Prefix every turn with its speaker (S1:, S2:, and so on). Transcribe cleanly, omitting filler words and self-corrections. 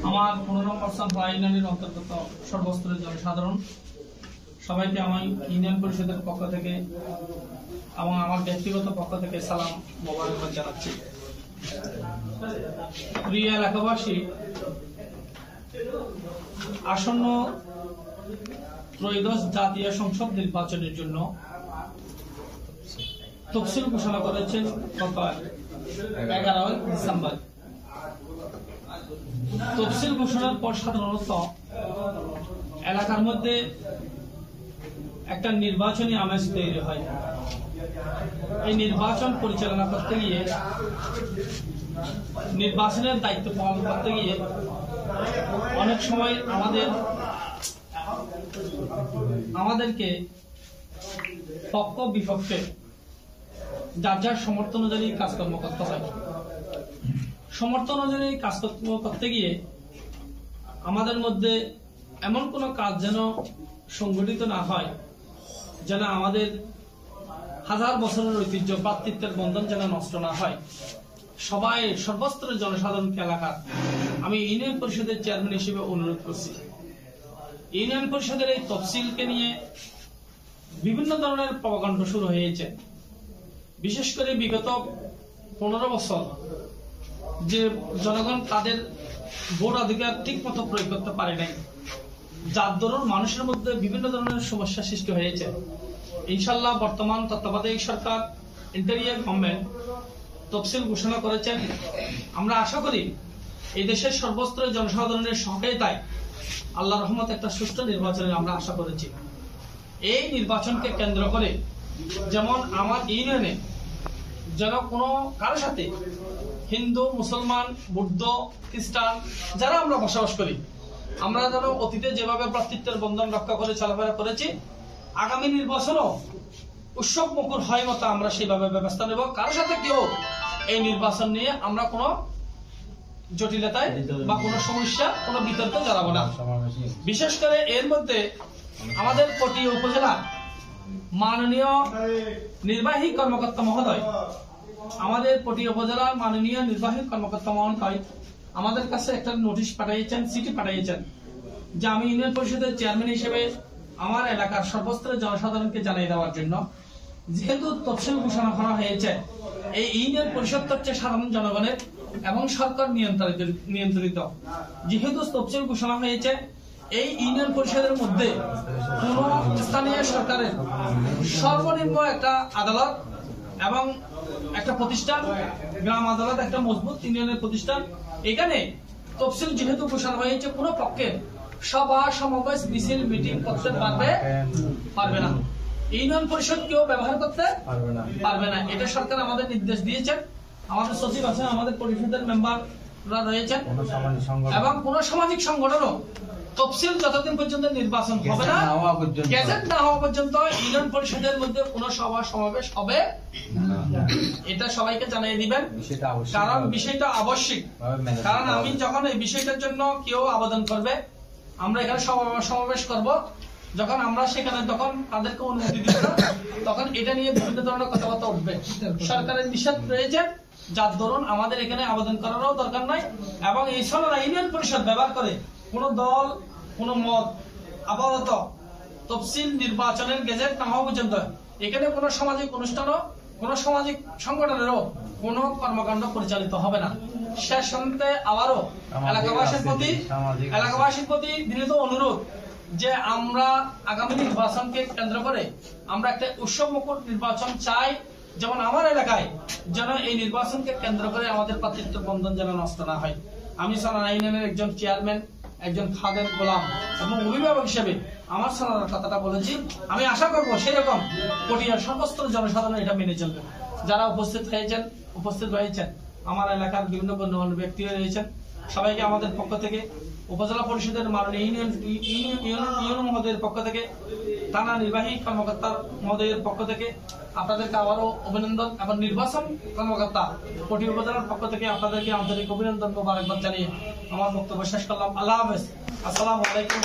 S1: আমার 15 নম্বর সানপাড়া ইউনিয়নের অন্তর্গত সর্বস্তরের জনসাধারণ সবাইকে আমি ইউনিয়ন পরিষদের পক্ষ থেকে এবং আমার ব্যক্তিগত পক্ষ থেকে সালাম মোবারকবাদ জানাচ্ছি। প্রিয় এলাকাবাসী, আসন্ন ত্রয়োদশ জাতীয় সংসদ নির্বাচনের জন্য তফসিল ঘোষণা করেছেন গত 11 ডিসেম্বর। তফসিল ঘোষণার পর সাধারণত এলাকার মধ্যে একটা নির্বাচনী আমেজ তৈরি হয়। এই নির্বাচন পরিচালনা করতে গিয়ে, নির্বাচনের দায়িত্ব পালন করতে গিয়ে অনেক সময় আমাদেরকে পক্ষ বিপক্ষে যার যার সমর্থন অনুযায়ী কাজকর্ম করতে হয়। সমর্থন অনুযায়ী কাজকর্ম করতে গিয়ে আমাদের মধ্যে এমন কোনো কাজ যেন সংগঠিত না হয়, যেন আমাদের হাজার বছরের ঐতিহ্য ভ্রাতৃত্বের বন্ধন যেন নষ্ট না হয়। সবাই সর্বস্তরের জনসাধারণকে এলাকার আমি ইউনিয়ন পরিষদের চেয়ারম্যান হিসেবে অনুরোধ করছি, ইউনিয়ন পরিষদের এই তফসিলকে নিয়ে বিভিন্ন ধরনের প্রপাগান্ড শুরু হয়েছে। বিশেষ করে বিগত 15 বছর যে জনগণ তাদের ভোট অধিকার ঠিক মতো প্রয়োগ করতে পারে নাই, যার দরুন মানুষের মধ্যে বিভিন্ন ধরনের সমস্যা সৃষ্টি হয়েছে। ইনশাল্লাহ বর্তমান তত্ত্বাবধায়ক সরকার, ইন্টেরিয়র গভর্নমেন্ট তফসিল ঘোষণা করেছেন। আমরা আশা করি এই দেশের সর্বস্তরের জনসাধারণের সহায়তায় আল্লাহর রহমত একটা সুষ্ঠু নির্বাচনের আমরা আশা করেছি। এই নির্বাচনকে কেন্দ্র করে যেমন আমার ইউনিয়নে যেন কোনো কারোর সাথে হিন্দু, মুসলমান, বৌদ্ধ, খ্রিস্টান যারা আমরা বসবাস করি, আমরা যেন অতীতে যেভাবে ভ্রাতৃত্বের বন্ধন রক্ষা করে চলাফেরা করেছি, আগামী নির্বাচনও উৎসব মুখর হয় মতো আমরা সেইভাবে ব্যবস্থা নেব। কারোর সাথে কেউ এই নির্বাচন নিয়ে আমরা কোনো জটিলতায় বা কোনো সমস্যা, কোনো বিতর্কে জড়াবো না। বিশেষ করে এর মধ্যে আমাদের পটিয়া উপজেলা মাননীয় নির্বাহী কর্মকর্তা মহোদয়, আমাদের পটিয়া উপজেলার মাননীয় নির্বাহী কর্মকর্তা মহোদয় আমাদের কাছে একটা নোটিশ পাঠিয়েছেন, চিঠি পাঠিয়েছেন, যে আমি ইউনিয়ন পরিষদের চেয়ারম্যান হিসেবে আমার এলাকার সর্বস্তরের জনসাধারণকে জানিয়ে দেওয়ার জন্য, যেহেতু তফসিল ঘোষণা করা হয়েছে, এই ইউনিয়ন পরিষদ হচ্ছে সাধারণ জনগণের এবং সরকার নিয়ন্ত্রিত। যেহেতু তফসিল ঘোষণা হয়েছে, এই ইউনিয়ন পরিষদের মধ্যে কোন স্থানীয় সরকারের সর্বনিম্ন একটা আদালত এবং একটা প্রতিষ্ঠান, গ্রাম আদালত, একটা মজবুত ইউনিয়নের প্রতিষ্ঠান, এখানে তফসিল যেহেতু ঘোষণা হয়েছে, কোন পক্ষের সভা সমাবেশ মিছিল মিটিং করতে পারবে না। ইউনিয়ন পরিষদ কেউ ব্যবহার করতে পারবে না। এটা সরকার আমাদের নির্দেশ দিয়েছেন। আমাদের সচিব আছেন, আমাদের পরিষদের মেম্বাররা রয়েছেন, এবং কোন সামাজিক সংগঠনও তফসিল যতদিন পর্যন্ত নির্বাচন হবে না, গেজেট না হওয়া পর্যন্ত ইউনিয়ন পরিষদের মধ্যে কোন সভা সমাবেশ হবে এটা সবাইকে জানিয়ে দিবেন। কারণ বিষয়টা আবশ্যিক। কারণ আমি যখন এই বিষয়টার জন্য কেউ আবেদন করবে, আমরা এখানে সমাবেশ করব, যখন আমরা সেখানে তখন তাদেরকে অনুমতি দিব না, তখন এটা নিয়ে বিভিন্ন ধরনের কথাবার্তা উঠবে। সরকারের নিষেধ রয়েছে, যার দরুন আমাদের এখানে আবেদন করারও দরকার নাই। এবং এই সরকার ইউনিয়ন পরিষদ ব্যবহার করে কোন দল, কোন মত আপাতত তফসিল নির্বাচনের গেজেট না হওয়া পর্যন্ত এখানে কোন সামাজিক অনুষ্ঠানও, কোন সামাজিক সংগঠনেরও কোন কর্মকাণ্ড পরিচালিত হবে না। শেষ সন্ধ্যে আবারও এলাকাবাসীর প্রতি বিনীত অনুরোধ যে আমরা আগামী নির্বাচনকে কেন্দ্র করে আমরা একটা উৎসবমুখর নির্বাচন চাই। যেমন আমার এলাকায় যেন এই নির্বাচনকে কেন্দ্র করে আমাদের ভ্রাতৃত্ব বন্ধন যেন নষ্ট না হয়। আমি সানারা ইউনিয়নের একজন চেয়ারম্যান, একজন খাদেম গোলাম এবং অভিভাবক হিসেবে আমার সানারার কথাটা বলেছি। আমি আশা করবো সেরকম পটিয়ার সমস্ত জনসাধারণ এটা মেনে চলবে। যারা উপস্থিত হয়েছেন আমার এলাকার বিভিন্ন গণ্যমান্য ব্যক্তি রয়েছেন, সবাইকে আমাদের পক্ষ থেকে, উপজেলা পরিষদের মাননীয় ইউনিয়ন মহোদয়ের পক্ষ থেকে, থানা নির্বাহী কর্মকর্তা মহোদয়ের পক্ষ থেকে আপনাদেরকে আবারও অভিনন্দন, এবং নির্বাচন কর্মকর্তা পটিয়া উপজেলার পক্ষ থেকে আপনাদেরকে আন্তরিক অভিনন্দন ও মোবারকবাদ জানিয়ে আমার বক্তব্য শেষ করলাম। আল্লাহ হাফেজ। আসসালামু আলাইকুম।